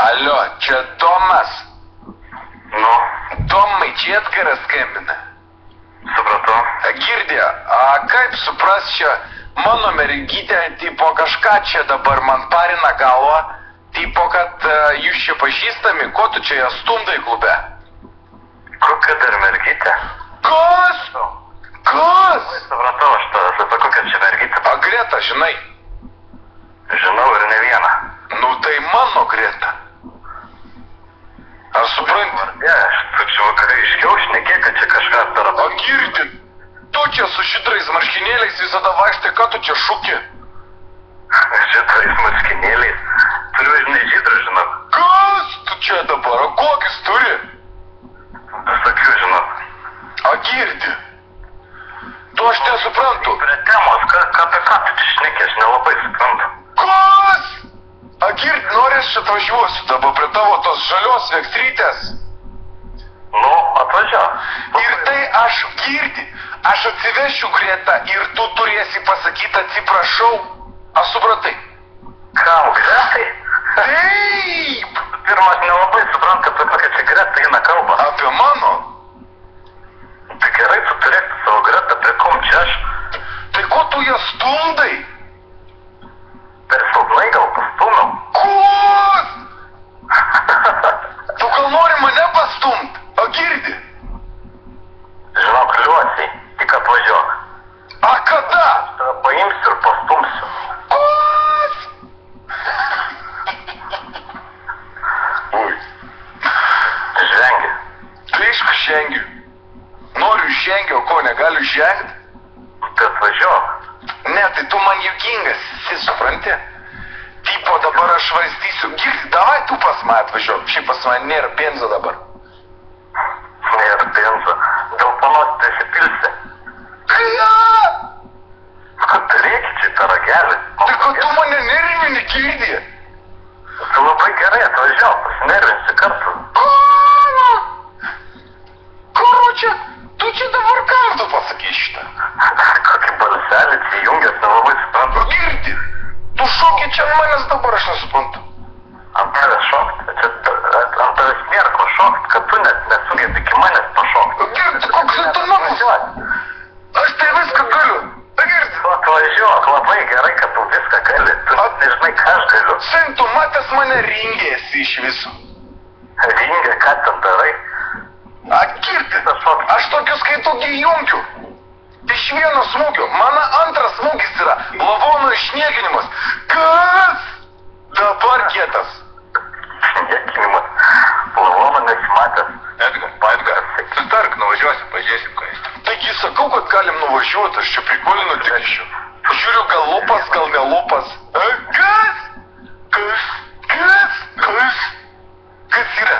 Alio, čia Tomas. Nu, Tomai, čia Edgaras skambina. supratau. Girdė, kaip supras čia mano mergytė, tipo kažką čia dabar man parina galvą, tipo kad jūs čia pažįstami, ko tu čia ją stumdai klube? Kokia dar mergytė? Kas? Kas? Supratau, aš tavęs, apie kokią čia mergytę. Greta, žinai? Žinau ir ne vieną. Nu tai mano Greta. Ar supranti? Ne, tu čia vakarai iškiau šnekėk, kad čia kažkas dar apie... Girdi, tu čia su šitrais marškinėliais visada vaikštai, ką tu čia šūki? Šitrais marškinėliais? Turiu žinai žydrą, žinau. Kas tu čia dabar? Kokius turi? Pasakiau, žinau. Girdi, tu aš nesuprantu. Prie temos, apie ką tu čia šnekė, aš nelabai suprantu. Kas? Girdi, norės čia atvažiuosiu dabar prie tavo tos žalios vekstrytės. Nu, atvažiuok. Ir tai aš girdi, aš atsivešiu Greta ir tu turėsi pasakyti atsiprašau. Aš supratai? Kam, Gretai? Taip! Pirmas nelabai supranta, apie kokią čia Gretą eina kalba. Apie mano? Tai gerai, tu turėk savo Gretą, prie kom čia aš? Tai ko tu ją stumdai? Per silpnai gal pastumiau. Kus? Tu gal nori mane pastumt? Girdi? Žinok, liuosiai, tik atvažiuok. Kada? Tave paimsiu ir pastumsiu. Kus? Ui. Žvengi. Tai aišku žengiu. Noriu žengiu, o ko negaliu žengti? Tai atvažiuok. Ne, tai tu man juokingas, supranti? Tipo dabar aš varstysiu. Girdi, davai tu pas mane atvažiuok. Šiaip pas mane nėra benzo dabar. Nėra benzo. Dėl panos prisipilsi. Ką? Kad reikia čia tą ragelį. Tai kad tu mane nervini, girdi? Tu labai gerai atvažiuok, pasinervinsi kartu. Korоче, tu čia dabar kartu pasakai šitą. Kokį balselį čia įjungęs, nelabai suprantu. Girdi, tu šoki čia ant manęs dabar, aš nesuprantu. Ant tavęs šokti. Ant tavęs nėra ko šokti, kad tu net nesugebi iki manęs pašokti. Girdi, koks autonomas. Aš tai viską galiu. Girdi. Tu atvažiuok, labai gerai, kad tu viską gali. Tu nežinai, ką aš galiu. Sen, tu matęs mane ringėsi iš viso. Ringė, ką ten darai? Girdi, aš tokius kai togi jungiu. Iš vieno smūgio. Mano antras smūgis yra lavono išniekinimas. Kas? Dabar kietas. Niekinimas. Lavono nesimatęs. Edgar, sutark, nuvažiuosim, pažiūrėsim, ką jis. Taigi sakau, kad galim nuvažiuoti, aš čia prikolinu tik iš jų. Žiūriu, gal lupas, gal ne lupas. Kas? Kas? Kas yra?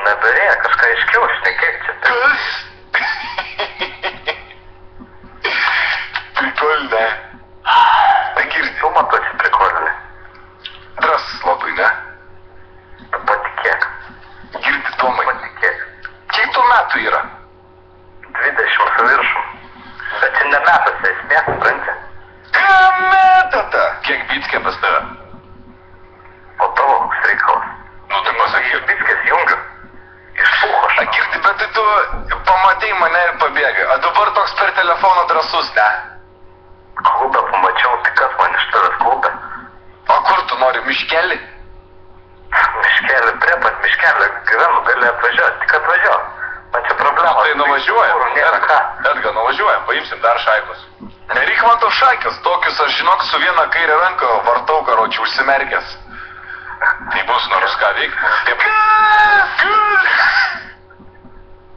Neberėja, kažką aiškiau, šnekėk čia. Kas? Prikolinė. Girdi. Tu matosi prikolinė. Drąsus labai, ne? Patikėk. Girdi, Tomai. Patikėk. Kiek tų metų yra? 20 su viršum. Bet čia ne metuose esmė, supranti? Kame tada? Kiek bitskė pas tave? O tavo koks reikalas? Nu tai pasakyk. Bitkės jungiu. Išpūko aš. Girdi, bet tai tu pamatei mane ir pabėgai. O dabar toks per telefoną drąsus, ne? Klubę pamačiau, tai kas man iš tavęs klubę? O kur tu nori, miškelį? Miškelį, prie pat miškelį gyvenu, gali atvažiuoti, tik atvažiuoti. Man čia problema. Tai nuvažiuojam. Nėra ką. Edgar, nuvažiuojam, paimsim dar šaikus. Nereik man tos šaikės, tokius aš žinok su viena kairė ranka vartau, karočiui, užsimerkęs. Tai bus nors ką veikti. Taip.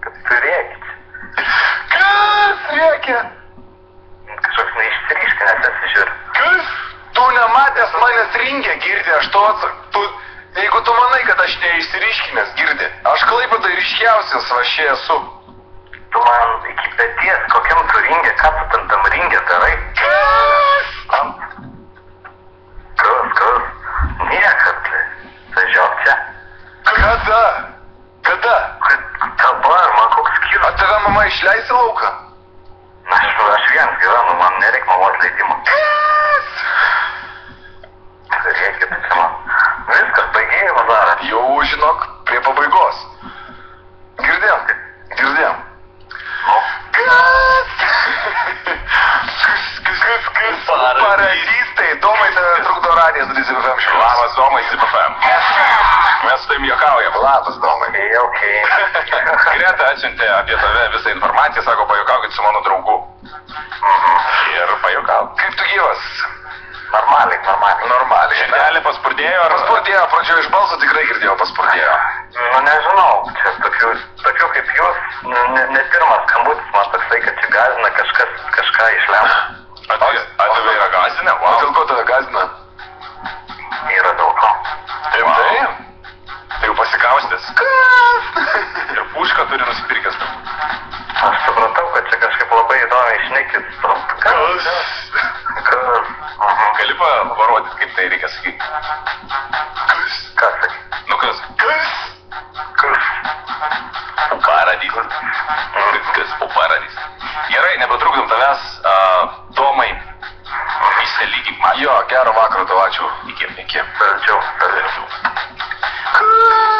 Kad tu rėkit. Kas rėkia? Kažkoks neišsiriškinęs esi žiūri. Kas? Tu nematęs manęs ringė, girdi, aš to tu... Jeigu tu manai, kad aš neišsiriškinęs, girdi, aš Klaipėdoj ryškiausias vašė esu. Tu man iki peties, kokiam tu ringė, ką tu tam ringė darai? Kas? Kas? Niekad. Važiuok čia. Kada? Dabar, man koks skirtas. A tave mama išleisi lauką? Aš vienas gyvenu, man nereik mamos leidimo. Kas? Rėkit čia man. Viskas, baigėjai vadarą. girdite ZFM šiandien. Labas, Domai, ZFM. Mes su tavim juokaujam. Labas, Domai. Okay. Greta atsiuntė apie tave visą informaciją, sako, pajuokaukit su mano draugu. Ir pajuokauk. Kaip tu gyvas? Normaliai. Normaliai. Širdelė paspurdėjo ar... Paspurdėjo, pradžioje iš balso tikrai girdėjau, paspurdėjo. Nu, nežinau, čia tokių kaip jūs, ne pirmas skambutis man toksai, kad čia gazina kažką išlemia. A tave yra gazinę? O dėl ko tave gazina? Yra daug ko. Rimtai? Tai jau pasikaustęs. Ir pušką turi nusipirkęs. Aš supratau, kad čia kažkaip labai įdomiai šnekit. Kas? Gali parodyti, kaip tai reikia sakyti. Kas sakai? Nu kas? Kas? Paradys. Kas po paradys. Gerai, nebetrukdom tavęs, Domai. Išsilygyk man. Jo, gero vakaro tau, ačiū. Iki. Saldžiau. Kas?